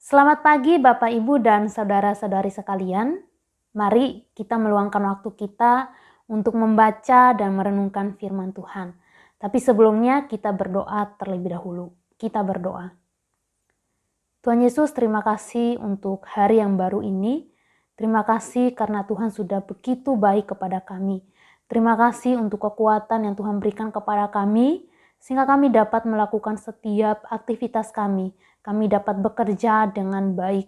Selamat pagi Bapak, Ibu, dan saudara-saudari sekalian. Mari kita meluangkan waktu kita untuk membaca dan merenungkan firman Tuhan. Tapi sebelumnya kita berdoa terlebih dahulu. Kita berdoa. Tuhan Yesus, terima kasih untuk hari yang baru ini. Terima kasih karena Tuhan sudah begitu baik kepada kami. Terima kasih untuk kekuatan yang Tuhan berikan kepada kami, sehingga kami dapat melakukan setiap aktivitas kami. Kami dapat bekerja dengan baik.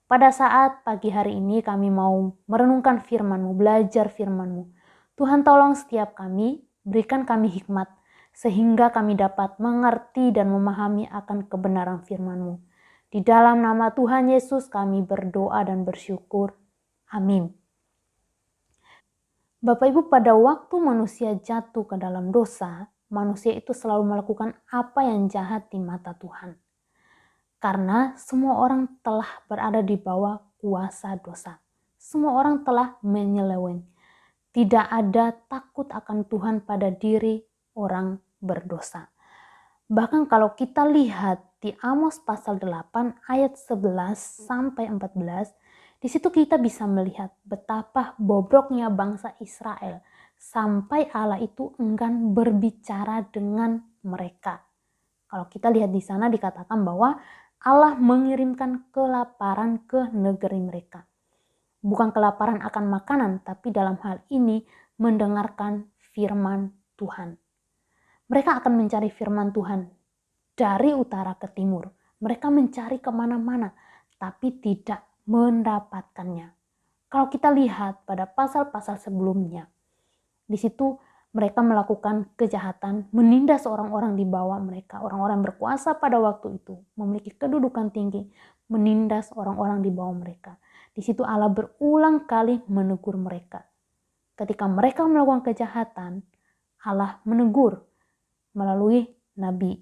Pada saat pagi hari ini kami mau merenungkan firman-Mu, belajar firman-Mu. Tuhan tolong setiap kami, berikan kami hikmat, sehingga kami dapat mengerti dan memahami akan kebenaran firman-Mu. Di dalam nama Tuhan Yesus kami berdoa dan bersyukur. Amin. Bapak Ibu, pada waktu manusia jatuh ke dalam dosa, manusia itu selalu melakukan apa yang jahat di mata Tuhan. Karena semua orang telah berada di bawah kuasa dosa. Semua orang telah menyeleweng. Tidak ada takut akan Tuhan pada diri orang berdosa. Bahkan kalau kita lihat di Amos pasal 8 ayat 11 sampai 14, di situ kita bisa melihat betapa bobroknya bangsa Israel sampai Allah itu enggan berbicara dengan mereka. Kalau kita lihat di sana dikatakan bahwa Allah mengirimkan kelaparan ke negeri mereka. Bukan kelaparan akan makanan, tapi dalam hal ini mendengarkan firman Tuhan. Mereka akan mencari firman Tuhan dari utara ke timur. Mereka mencari kemana-mana, tapi tidak mendapatkannya. Kalau kita lihat pada pasal-pasal sebelumnya, di situ mereka melakukan kejahatan, menindas orang-orang di bawah mereka. Orang-orang berkuasa pada waktu itu, memiliki kedudukan tinggi, menindas orang-orang di bawah mereka. Di situ Allah berulang kali menegur mereka. Ketika mereka melakukan kejahatan, Allah menegur melalui nabi.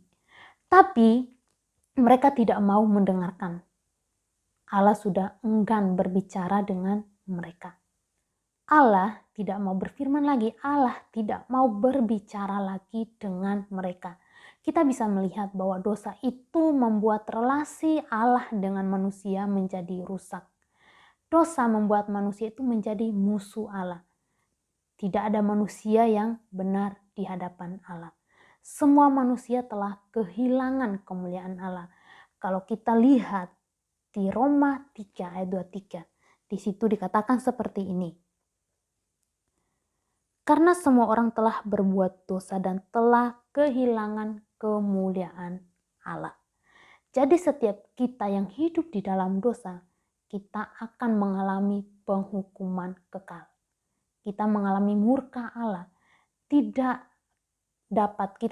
Tapi mereka tidak mau mendengarkan. Allah sudah enggan berbicara dengan mereka. Allah tidak mau berfirman lagi. Allah tidak mau berbicara lagi dengan mereka. Kita bisa melihat bahwa dosa itu membuat relasi Allah dengan manusia menjadi rusak. Dosa membuat manusia itu menjadi musuh Allah. Tidak ada manusia yang benar di hadapan Allah. Semua manusia telah kehilangan kemuliaan Allah. Kalau kita lihat di Roma 3 ayat 23, di situ dikatakan seperti ini. Karena semua orang telah berbuat dosa dan telah kehilangan kemuliaan Allah. Jadi setiap kita yang hidup di dalam dosa, kita akan mengalami penghukuman kekal. Kita mengalami murka Allah. Kita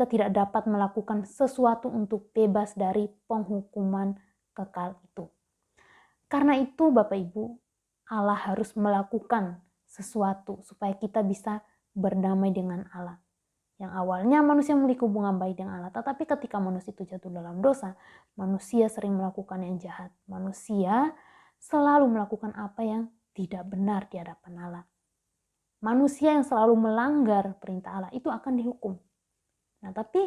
tidak dapat melakukan sesuatu untuk bebas dari penghukuman kekal itu. Karena itu Bapak Ibu, Allah harus melakukan sesuatu supaya kita bisa berdamai dengan Allah. Yang awalnya manusia memiliki hubungan baik dengan Allah, tetapi ketika manusia itu jatuh dalam dosa, manusia sering melakukan yang jahat. Manusia selalu melakukan apa yang tidak benar di hadapan Allah. Manusia yang selalu melanggar perintah Allah itu akan dihukum. Nah, tapi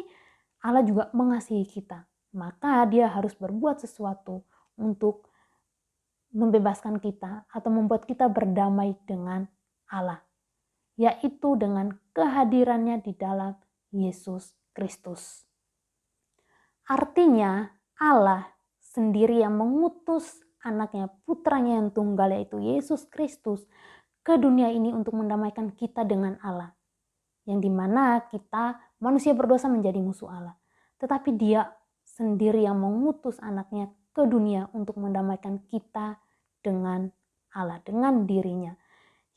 Allah juga mengasihi kita. Maka dia harus berbuat sesuatu untuk membebaskan kita atau membuat kita berdamai dengan Allah. Yaitu dengan kehadirannya di dalam Yesus Kristus. Artinya Allah sendiri yang mengutus anaknya, putranya yang tunggal yaitu Yesus Kristus ke dunia ini untuk mendamaikan kita dengan Allah. Yang dimana kita manusia berdosa menjadi musuh Allah. Tetapi dia sendiri yang mengutus anaknya ke dunia untuk mendamaikan kita dengan Allah, dengan dirinya.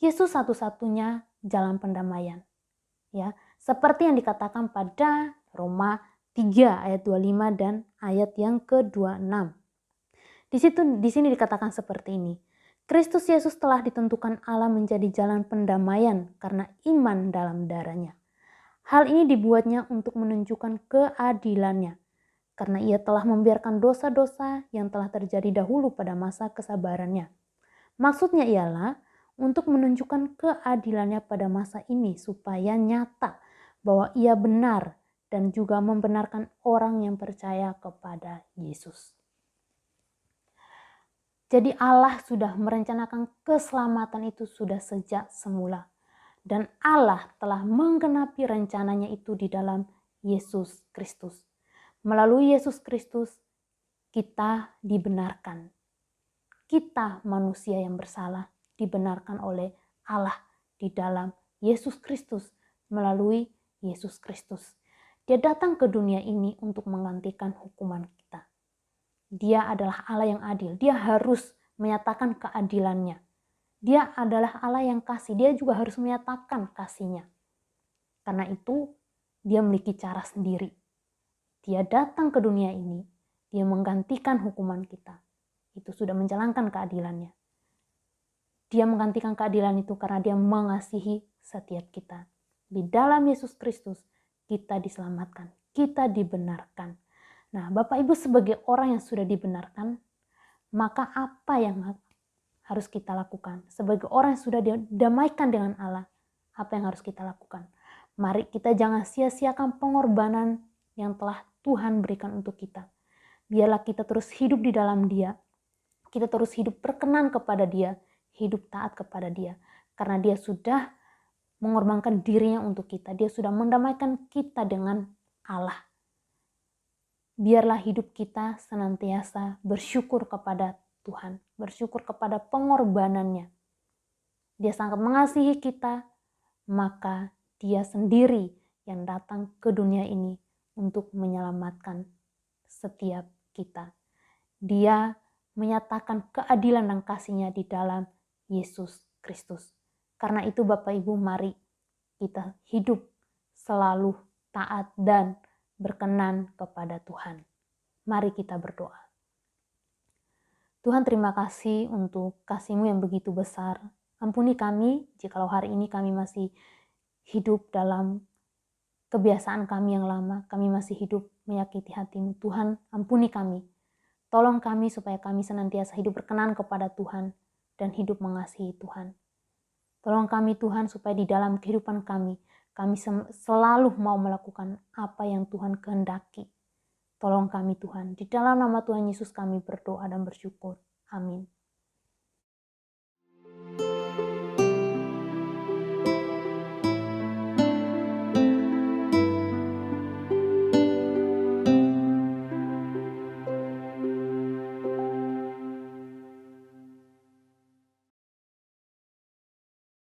Yesus satu-satunya jalan pendamaian. Ya, seperti yang dikatakan pada Roma 3 ayat 25 dan ayat yang ke-26. Di sini dikatakan seperti ini. Kristus Yesus telah ditentukan Allah menjadi jalan pendamaian karena iman dalam darah-Nya. Hal ini dibuatnya untuk menunjukkan keadilannya, karena ia telah membiarkan dosa-dosa yang telah terjadi dahulu pada masa kesabarannya. Maksudnya ialah untuk menunjukkan keadilannya pada masa ini supaya nyata bahwa ia benar dan juga membenarkan orang yang percaya kepada Yesus. Jadi Allah sudah merencanakan keselamatan itu sudah sejak semula. Dan Allah telah menggenapi rencananya itu di dalam Yesus Kristus. Melalui Yesus Kristus kita dibenarkan. Kita manusia yang bersalah dibenarkan oleh Allah di dalam Yesus Kristus melalui Yesus Kristus. Dia datang ke dunia ini untuk menggantikan hukuman kita. Dia adalah Allah yang adil. Dia harus menyatakan keadilannya. Dia adalah Allah yang kasih. Dia juga harus menyatakan kasihnya. Karena itu, dia memiliki cara sendiri. Dia datang ke dunia ini. Dia menggantikan hukuman kita. Itu sudah menjalankan keadilannya. Dia menggantikan keadilan itu karena dia mengasihi setiap kita. Di dalam Yesus Kristus, kita diselamatkan. Kita dibenarkan. Nah, Bapak Ibu sebagai orang yang sudah dibenarkan, maka apa yang harus kita lakukan? Sebagai orang yang sudah didamaikan dengan Allah, apa yang harus kita lakukan? Mari kita jangan sia-siakan pengorbanan yang telah Tuhan berikan untuk kita. Biarlah kita terus hidup di dalam Dia. Kita terus hidup berkenan kepada Dia, hidup taat kepada Dia. Karena Dia sudah mengorbankan dirinya untuk kita. Dia sudah mendamaikan kita dengan Allah. Biarlah hidup kita senantiasa bersyukur kepada Tuhan, bersyukur kepada pengorbanannya. Dia sangat mengasihi kita, maka Dia sendiri yang datang ke dunia ini untuk menyelamatkan setiap kita. Dia menyatakan keadilan dan kasih-Nya di dalam Yesus Kristus. Karena itu Bapak Ibu, mari kita hidup selalu taat dan berkenan kepada Tuhan. Mari kita berdoa. Tuhan, terima kasih untuk kasih-Mu yang begitu besar. Ampuni kami jikalau hari ini kami masih hidup dalam kebiasaan kami yang lama. Kami masih hidup menyakiti hati-Mu. Tuhan, ampuni kami. Tolong kami supaya kami senantiasa hidup berkenan kepada Tuhan dan hidup mengasihi Tuhan. Tolong kami Tuhan supaya di dalam kehidupan kami selalu mau melakukan apa yang Tuhan kehendaki. Tolong kami Tuhan. Di dalam nama Tuhan Yesus kami berdoa dan bersyukur. Amin.